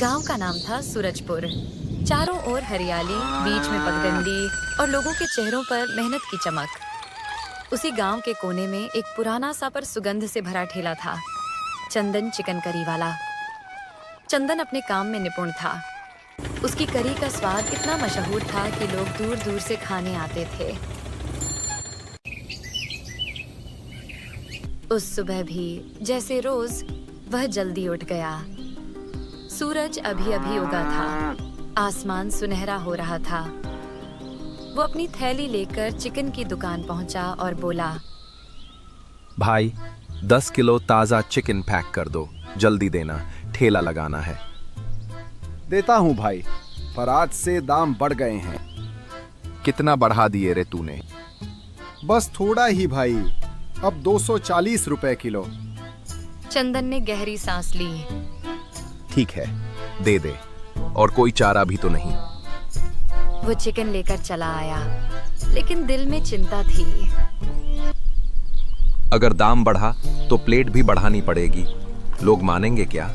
गांव का नाम था सूरजपुर। चारों ओर हरियाली, बीच में पगडंडी और लोगों के चेहरों पर मेहनत की चमक। उसी गांव के कोने में एक पुराना सा पर सुगंध से भरा ठेला था, चंदन चिकन करी वाला। चंदन अपने काम में निपुण था। उसकी करी का स्वाद इतना मशहूर था कि लोग दूर दूर से खाने आते थे। उस सुबह भी जैसे रोज वह जल्दी उठ गया। सूरज अभी अभी उगा था, आसमान सुनहरा हो रहा था। वो अपनी थैली लेकर चिकन की दुकान पहुंचा और बोला, भाई 10 किलो ताज़ा चिकन पैक कर दो, जल्दी देना, ठेला लगाना है। देता हूँ भाई, पर आज से दाम बढ़ गए हैं। कितना बढ़ा दिए रे तूने? बस थोड़ा ही भाई, अब 240 रुपए किलो। चंदन ने गहरी सांस ली। ठीक है, दे दे। और कोई चारा भी तो नहीं? वो चिकन लेकर चला आया, लेकिन दिल में चिंता थी। अगर दाम बढ़ा तो प्लेट भी बढ़ानी पड़ेगी, लोग मानेंगे क्या?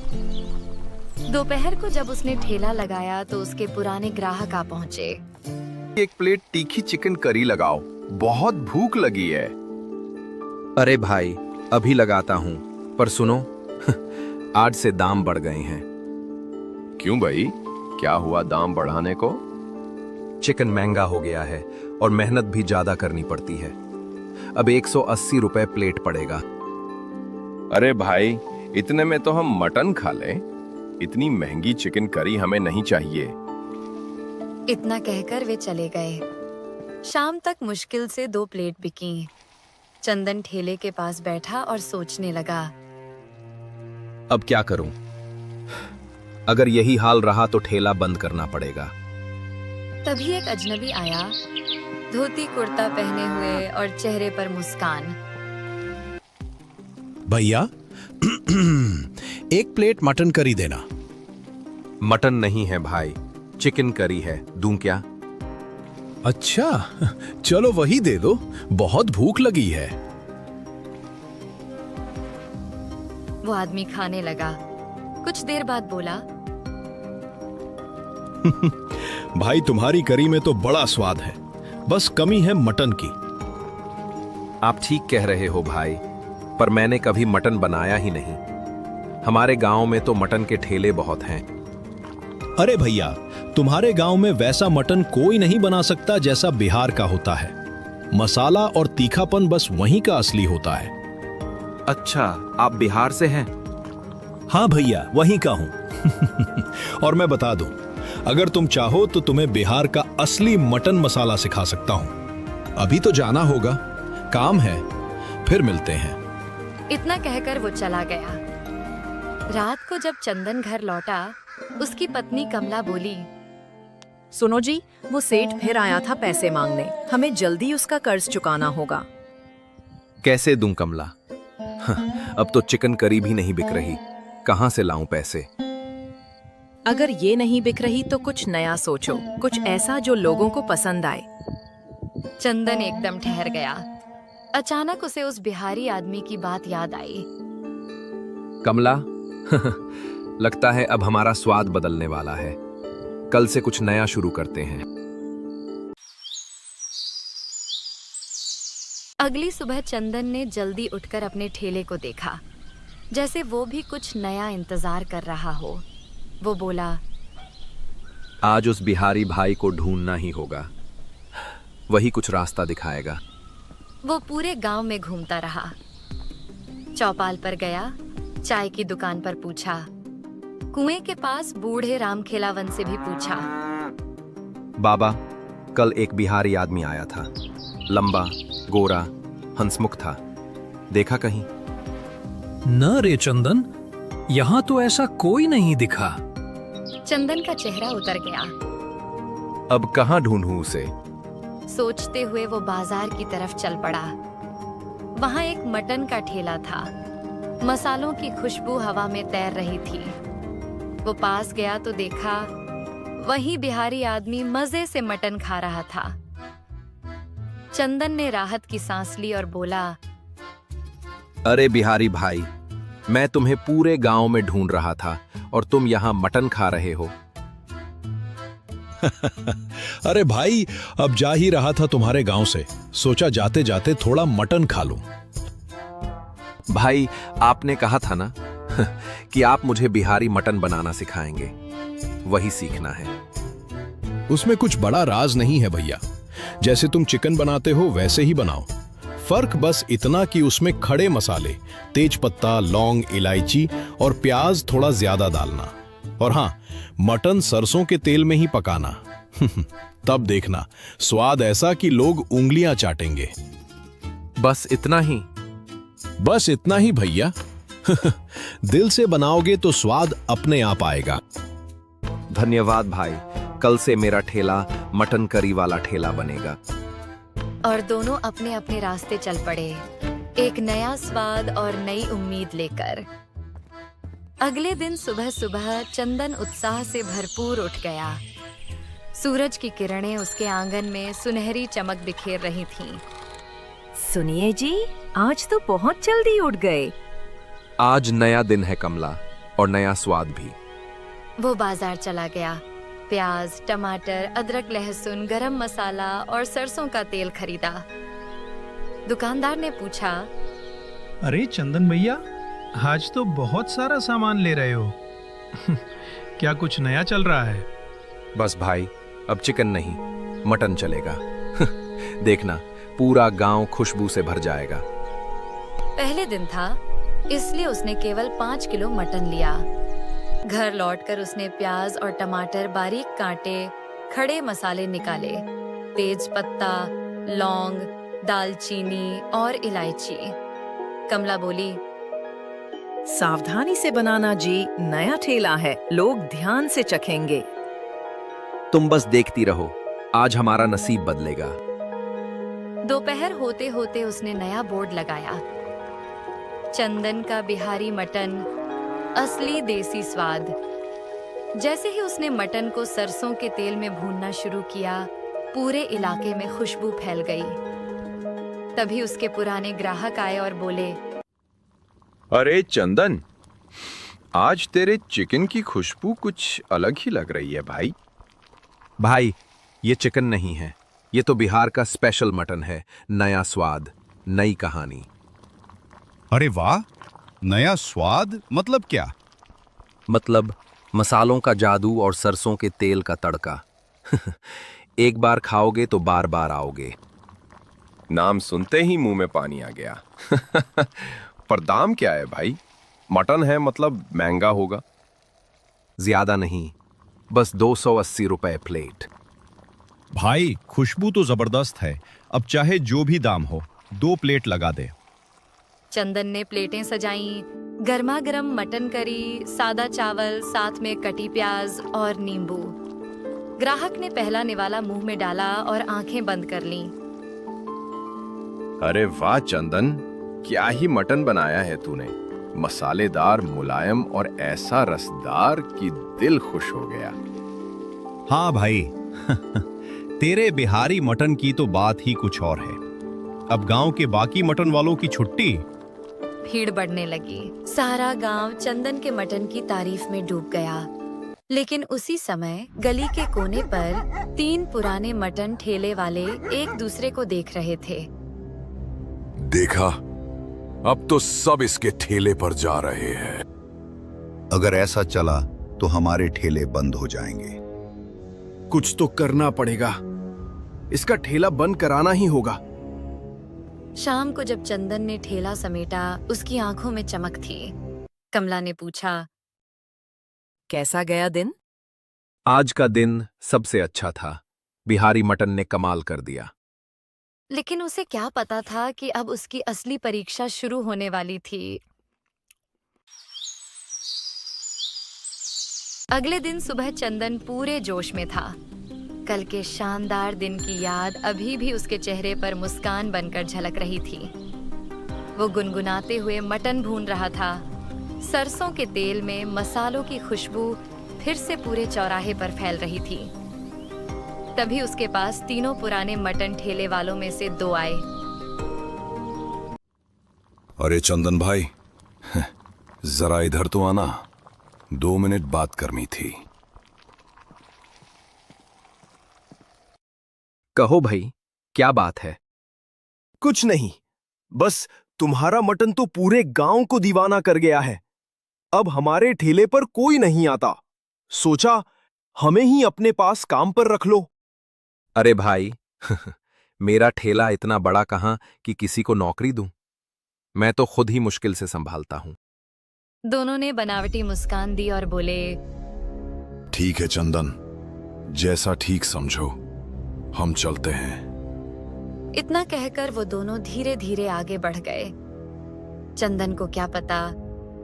दोपहर को जब उसने ठेला लगाया तो उसके पुराने ग्राहक आ पहुंचे। एक प्लेट तीखी चिकन करी लगाओ, बहुत भूख लगी है। अरे भाई, अभी लगाता हूँ, पर सुनो आज से दाम बढ़ गए हैं। क्यों भाई, क्या हुआ दाम बढ़ाने को? चिकन महंगा हो गया है और मेहनत भी ज्यादा करनी पड़ती है। अब 180 रुपए प्लेट पड़ेगा। अरे भाई, इतने में तो हम मटन खा लें। इतनी महंगी चिकन करी हमें नहीं चाहिए। इतना कहकर वे चले गए। शाम तक मुश्किल से 2 प्लेट बिकी। चंदन ठेले के पास बैठा और सोचने लगा, अब क्या करूं? अगर यही हाल रहा तो ठेला बंद करना पड़ेगा। तभी एक अजनबी आया, धोती कुर्ता पहने हुए और चेहरे पर मुस्कान। भैया एक प्लेट मटन करी देना। मटन नहीं है भाई, चिकन करी है, दूं क्या? अच्छा, चलो वही दे दो, बहुत भूख लगी है। वो आदमी खाने लगा। कुछ देर बाद बोला, भाई तुम्हारी करी में तो बड़ा स्वाद है, बस कमी है मटन की। आप ठीक कह रहे हो भाई, पर मैंने कभी मटन बनाया ही नहीं। हमारे गांव में तो मटन के ठेले बहुत हैं। अरे भैया, तुम्हारे गांव में वैसा मटन कोई नहीं बना सकता जैसा बिहार का होता है। मसाला और तीखापन बस वहीं का असली होता है। अच्छा, आप बिहार से हैं? हाँ भैया, वहीं का हूं। और मैं बता दूं, अगर तुम चाहो तो तुम्हें बिहार का असली मटन मसाला सिखा सकता हूं। अभी तो जाना होगा, काम है, फिर मिलते हैं। इतना कहकर वो चला गया। रात को जब चंदन घर लौटा, उसकी पत्नी कमला बोली, सुनो जी, वो सेठ फिर आया था पैसे मांगने। हमें जल्दी उसका कर्ज चुकाना होगा। कैसे दूं कमला? अब तो चिकन करी भी नहीं बिक रही, कहां से लाऊं पैसे? अगर ये नहीं बिक रही तो कुछ नया सोचो, कुछ ऐसा जो लोगों को पसंद आए। चंदन एकदम ठहर गया। अचानक उसे उस बिहारी आदमी की बात याद आई। कमला, लगता है अब हमारा स्वाद बदलने वाला है। कल से कुछ नया शुरू करते हैं। अगली सुबह चंदन ने जल्दी उठकर अपने ठेले को देखा, जैसे वो भी कुछ नया इंतजार कर रहा हो। वो बोला, आज उस बिहारी भाई को ढूंढना ही होगा, वही कुछ रास्ता दिखाएगा। वो पूरे गांव में घूमता रहा। चौपाल पर गया, चाय की दुकान पर पूछा, कुएं के पास बूढ़े राम खेलावन से भी पूछा। बाबा, कल एक बिहारी आदमी आया था, लंबा, गोरा, हंसमुख था, देखा कहीं? न रे चंदन, यहाँ तो ऐसा कोई नहीं दिखा। चंदन का चेहरा उतर गया। अब कहाँ ढूंढूं उसे? सोचते हुए वो बाजार की तरफ चल पड़ा। वहां एक मटन का ठेला था। मसालों की खुशबू हवा में तैर रही थी। वो पास गया तो देखा, वही बिहारी आदमी मजे से मटन खा रहा था। चंदन ने राहत की सांस ली और बोला, अरे बिहारी भाई, मैं तुम्हें पूरे गांव में ढूंढ रहा था और तुम यहाँ मटन खा रहे हो। अरे भाई, अब जा ही रहा था तुम्हारे गांव से, सोचा जाते जाते थोड़ा मटन खा लूं। भाई, आपने कहा था ना कि आप मुझे बिहारी मटन बनाना सिखाएंगे, वही सीखना है। उसमें कुछ बड़ा राज नहीं है भैया, जैसे तुम चिकन बनाते हो वैसे ही बनाओ। फर्क बस इतना कि उसमें खड़े मसाले, तेज पत्ता, लौंग, इलायची और प्याज थोड़ा ज्यादा डालना। और हाँ, मटन सरसों के तेल में ही पकाना। तब देखना स्वाद ऐसा कि लोग उंगलियां चाटेंगे। बस इतना ही? बस इतना ही भैया। दिल से बनाओगे तो स्वाद अपने आप आएगा। धन्यवाद भाई, कल से मेरा ठेला मटन करी वाला ठेला बनेगा। और दोनों अपने अपने रास्ते चल पड़े, एक नया स्वाद और नई उम्मीद लेकर। अगले दिन सुबह सुबह चंदन उत्साह से भरपूर उठ गया। सूरज की किरणें उसके आंगन में सुनहरी चमक बिखेर रही थीं। सुनिए जी, आज तो बहुत जल्दी उठ गए। आज नया दिन है कमला, और नया स्वाद भी। वो बाजार चला गया। प्याज, टमाटर, अदरक, लहसुन, गरम मसाला और सरसों का तेल खरीदा। दुकानदार ने पूछा, अरे चंदन भैया, आज तो बहुत सारा सामान ले रहे हो। क्या कुछ नया चल रहा है? बस भाई, अब चिकन नहीं, मटन चलेगा। देखना, पूरा गांव खुशबू से भर जाएगा। पहले दिन था, इसलिए उसने केवल 5 किलो मटन लिया। घर लौटकर उसने प्याज और टमाटर बारीक काटे, खड़े मसाले निकाले, तेज पत्ता, लौंग, दालचीनी और इलायची। कमला बोली, सावधानी से बनाना जी, नया ठेला है, लोग ध्यान से चखेंगे। तुम बस देखती रहो, आज हमारा नसीब बदलेगा। दोपहर होते होते उसने नया बोर्ड लगाया, चंदन का बिहारी मटन, असली देसी स्वाद। जैसे ही उसने मटन को सरसों के तेल में भूनना शुरू किया, पूरे इलाके में खुशबू फैल गई। तभी उसके पुराने ग्राहक आए और बोले, अरे चंदन, आज तेरे चिकन की खुशबू कुछ अलग ही लग रही है भाई। भाई, ये चिकन नहीं है, ये तो बिहार का स्पेशल मटन है। नया स्वाद, नई कहानी। अरे वाह, नया स्वाद मतलब क्या? मतलब मसालों का जादू और सरसों के तेल का तड़का। एक बार खाओगे तो बार बार आओगे। नाम सुनते ही मुंह में पानी आ गया। पर दाम क्या है भाई? मटन है मतलब महंगा होगा। ज्यादा नहीं, बस 280 रुपए प्लेट। भाई, खुशबू तो जबरदस्त है, अब चाहे जो भी दाम हो, 2 प्लेट लगा दे। चंदन ने प्लेटें सजाईं, गर्मा गर्म मटन करी, सादा चावल, साथ में कटी प्याज और नींबू। ग्राहक ने पहला निवाला मुंह में डाला और आंखें बंद कर लीं। अरे वाह चंदन, क्या ही मटन बनाया है तूने। मसालेदार, मुलायम और ऐसा रसदार कि दिल खुश हो गया। हाँ भाई, तेरे बिहारी मटन की तो बात ही कुछ और है। अब गांव के बाकी मटन वालों की छुट्टी। भीड़ बढ़ने लगी। सारा गांव चंदन के मटन की तारीफ में डूब गया। लेकिन उसी समय गली के कोने पर 3 पुराने मटन ठेले वाले एक दूसरे को देख रहे थे। देखा, अब तो सब इसके ठेले पर जा रहे हैं। अगर ऐसा चला तो हमारे ठेले बंद हो जाएंगे। कुछ तो करना पड़ेगा, इसका ठेला बंद कराना ही होगा। शाम को जब चंदन ने ठेला समेटा, उसकी आंखों में चमक थी। कमला ने पूछा, कैसा गया दिन? आज का दिन सबसे अच्छा था। बिहारी मटन ने कमाल कर दिया। लेकिन उसे क्या पता था कि अब उसकी असली परीक्षा शुरू होने वाली थी। अगले दिन सुबह चंदन पूरे जोश में था। कल के शानदार दिन की याद अभी भी उसके चेहरे पर मुस्कान बनकर झलक रही थी। वो गुनगुनाते हुए मटन भून रहा था। सरसों के तेल में मसालों की खुशबू फिर से पूरे चौराहे पर फैल रही थी। तभी उसके पास 3 पुराने मटन ठेले वालों में से 2 आए। अरे चंदन भाई, जरा इधर तो आना। 2 मिनट बात करनी थी। कहो भाई, क्या बात है? कुछ नहीं, बस तुम्हारा मटन तो पूरे गांव को दीवाना कर गया है। अब हमारे ठेले पर कोई नहीं आता। सोचा हमें ही अपने पास काम पर रख लो। अरे भाई मेरा ठेला इतना बड़ा कहाँ कि किसी को नौकरी दूं? मैं तो खुद ही मुश्किल से संभालता हूं। दोनों ने बनावटी मुस्कान दी और बोले, ठीक है चंदन, जैसा ठीक समझो, हम चलते हैं। इतना कहकर वो दोनों धीरे धीरे आगे बढ़ गए। चंदन को क्या पता,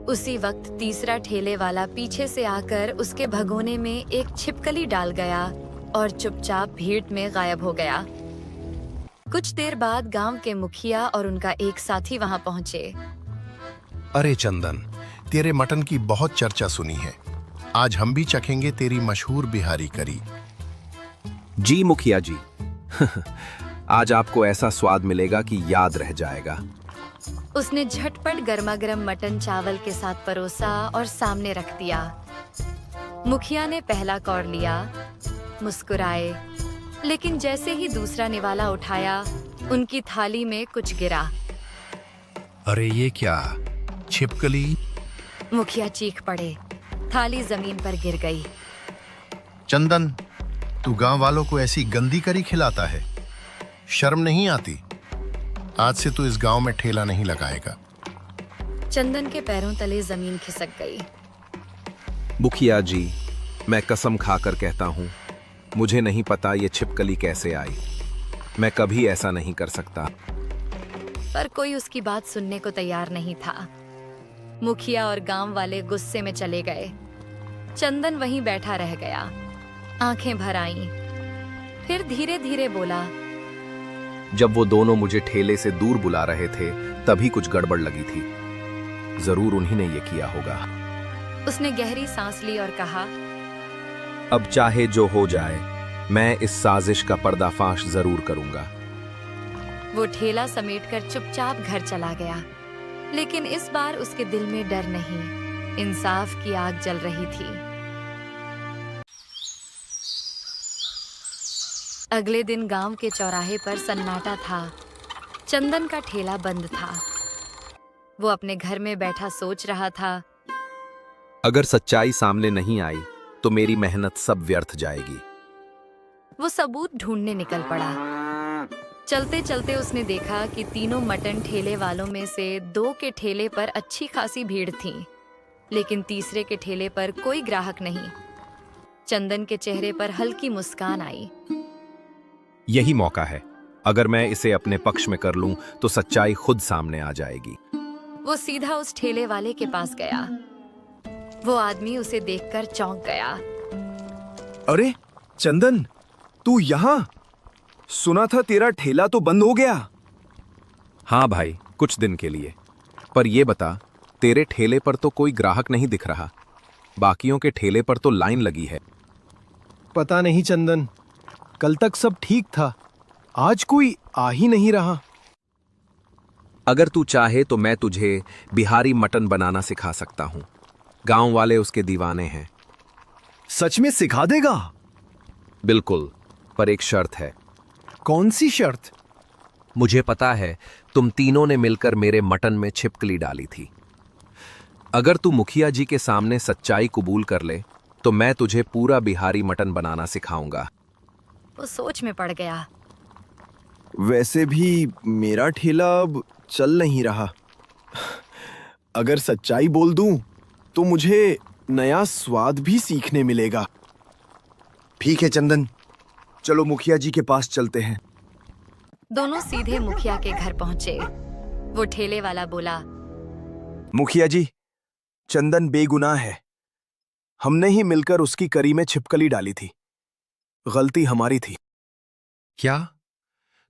उसी वक्त तीसरा ठेले वाला पीछे से आकर उसके भगोने में एक छिपकली डाल गया और चुपचाप भीड़ में गायब हो गया। कुछ देर बाद गांव के मुखिया और उनका एक साथी वहां पहुंचे। अरे चंदन, तेरे मटन की बहुत चर्चा सुनी है। आज हम भी चखेंगे तेरी मशहूर बिहारी करी। जी मुखिया जी आज आपको ऐसा स्वाद मिलेगा कि याद रह जाएगा। उसने झटपट गर्मागर्म मटन चावल के साथ परोसा और सामने रख दिया। मुखिया ने पहला कौर लिया, मुस्कुराए, लेकिन जैसे ही दूसरा निवाला उठाया, उनकी थाली में कुछ गिरा। अरे ये क्या, छिपकली? मुखिया चीख पड़े। थाली जमीन पर गिर गई। चंदन, तू गांव वालों को ऐसी गंदी करी खिलाता है, शर्म नहीं आती? आज से तू इस गांव में ठेला नहीं लगाएगा। चंदन के पैरों तले जमीन खिसक गई। मुखिया जी, मैं कसम खाकर कहता हूं, मुझे नहीं पता ये छिपकली कैसे आई। मैं कभी ऐसा नहीं कर सकता। पर कोई उसकी बात सुनने को तैयार नहीं था। मुखिया और गांव वाले गुस्से में चले गए। चंदन वहीं बैठा रह गया, आंखें भर आईं। फिर धीरे धीरे बोला, जब वो दोनों मुझे ठेले से दूर बुला रहे थे, तभी कुछ गड़बड़ लगी थी। जरूर उन्हीं ने ये किया होगा। उसने गहरी सांस ली और कहा, अब चाहे जो हो जाए, मैं इस साजिश का पर्दाफाश जरूर करूंगा। वो ठेला समेटकर चुपचाप घर चला गया। लेकिन इस बार उसके दिल में डर नहीं, इंसाफ की आग जल रही थी। अगले दिन गांव के चौराहे पर सन्नाटा था। चंदन का ठेला बंद था। वो अपने घर में बैठा सोच रहा था, अगर सच्चाई सामने नहीं आई तो मेरी मेहनत सब व्यर्थ जाएगी। वो सबूत ढूंढने निकल पड़ा। चलते चलते उसने देखा कि तीनों मटन ठेले वालों में से 2 के ठेले पर अच्छी खासी भीड़ थी, लेकिन तीसरे के ठेले पर कोई ग्राहक नहीं। चंदन के चेहरे पर हल्की मुस्कान आई। यही मौका है। अगर मैं इसे अपने पक्ष में कर लूं तो सच्चाई खुद सामने आ जाएगी। वो सीधा उस ठेले वाले के पास गया। वो आदमी उसे देखकर चौंक गया। अरे चंदन, तू यहाँ? सुना था तेरा ठेला तो बंद हो गया। हाँ भाई, कुछ दिन के लिए। पर ये बता, तेरे ठेले पर तो कोई ग्राहक नहीं दिख रहा। बाकियों के ठेले पर तो लाइन लगी है। पता नहीं चंदन, कल तक सब ठीक था, आज कोई आ ही नहीं रहा। अगर तू चाहे तो मैं तुझे बिहारी मटन बनाना सिखा सकता हूँ। गांव वाले उसके दीवाने हैं। सच में सिखा देगा? बिल्कुल, पर एक शर्त है। कौन सी शर्त? मुझे पता है तुम तीनों ने मिलकर मेरे मटन में छिपकली डाली थी। अगर तू मुखिया जी के सामने सच्चाई कबूल कर ले तो मैं तुझे पूरा बिहारी मटन बनाना सिखाऊंगा। वो सोच में पड़ गया। वैसे भी मेरा ठेला अब चल नहीं रहा। अगर सच्चाई बोल दूं तो मुझे नया स्वाद भी सीखने मिलेगा। ठीक है चंदन, चलो मुखिया जी के पास चलते हैं। दोनों सीधे मुखिया के घर पहुंचे। वो ठेले वाला बोला, मुखिया जी, चंदन बेगुनाह है। हमने ही मिलकर उसकी करी में छिपकली डाली थी। गलती हमारी थी। क्या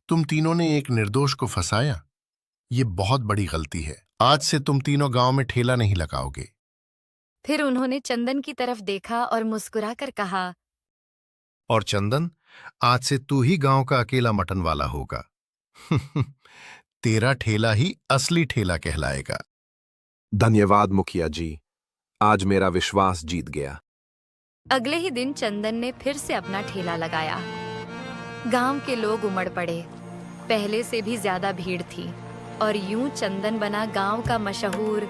तुम तीनों ने एक निर्दोष को फंसाया? ये बहुत बड़ी गलती है। आज से तुम तीनों गांव में ठेला नहीं लगाओगे। फिर उन्होंने चंदन की तरफ देखा और मुस्कुराकर कहा, और चंदन, आज से तू ही गांव का अकेला मटन वाला होगा। तेरा ठेला ही असली ठेला कहलाएगा। धन्यवाद मुखिया जी, आज मेरा विश्वास जीत गया। अगले ही दिन चंदन ने फिर से अपना ठेला लगाया। गांव के लोग उमड़ पड़े। पहले से भी ज्यादा भीड़ थी और यूं चंदन बना गांव का मशहूर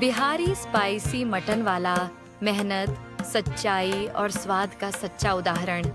बिहारी स्पाइसी मटन वाला, मेहनत, सच्चाई और स्वाद का सच्चा उदाहरण।